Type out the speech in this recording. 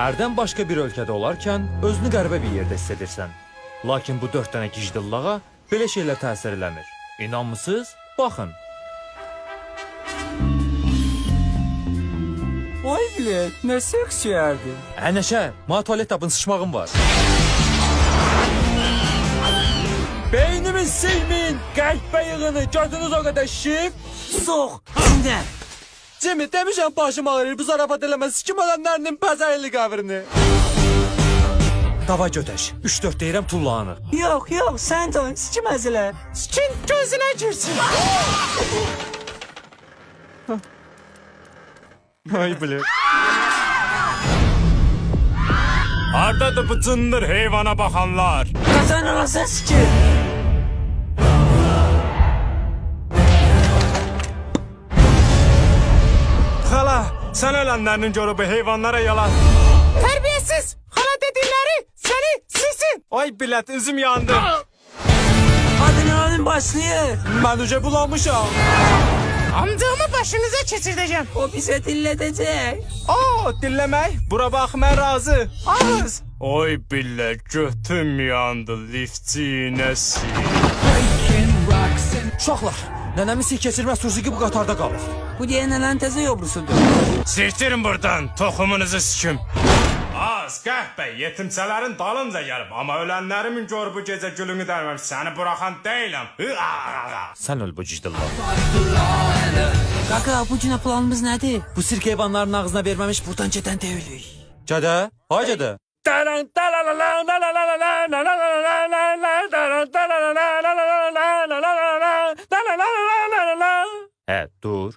Ərdən başqa bir ölkədə olarkən özünü qəribə bir yerdə hiss edirsən. Lakin bu 4 dənə gicdillağa belə şeylər təsir eləmir. İnanmısınız? Baxın. Vay bilet, ne seksiyerdi. Nəşə, mənə tualet tapın, sıçmağım var. Beynimi silmin, qəlb yığını, gözünüz o qədər şif. Soğuk, içinde. Cemil, demişəm başım ağrır, bu zarafat eləməz, sikim adamlarının pəzərli qəbrini. Dava götəş, 3-4 deyirəm tullanır. Yok, sen de sikim əzələ. Sikin gözünə girsin. Ay bilir. Hardadır bu cındır heyvana baxanlar? Kazan anasını sikim. Xala, sən ölənlərinin görüb heyvanlara yalan. Terbiyesiz. Hala dedikleri seni silsin. Ay bilet, üzüm yandı. Adrenalin başlıyor. Mən uca bulanmışam. Amcamı başınıza keçirdeceğim. O bize dinletecek. Oo, dinləmək, bura bax, mən razı. Ağız. Oy bilə, götüm yandı, liftçinəsi. Uşaqlar, nənəmin sih keçirməz turşu ki bu qatarda qalır. Bu diye nenen teze yobrusudur. Siktirin buradan, toxumunuzu sikim. Az, qəhbə, yetimçələrin dalınca gəlib. Amma ölənlərimin gör bu gecə gülünü dərməm, səni buraxan deyiləm. Sən öl bu gicdillah. Kaka, bugüne planımız nedir? Bu sirk heyvanların ağzına verməmiş buradan gedən deyilik. Gədə, hay gədə. Hə, dur.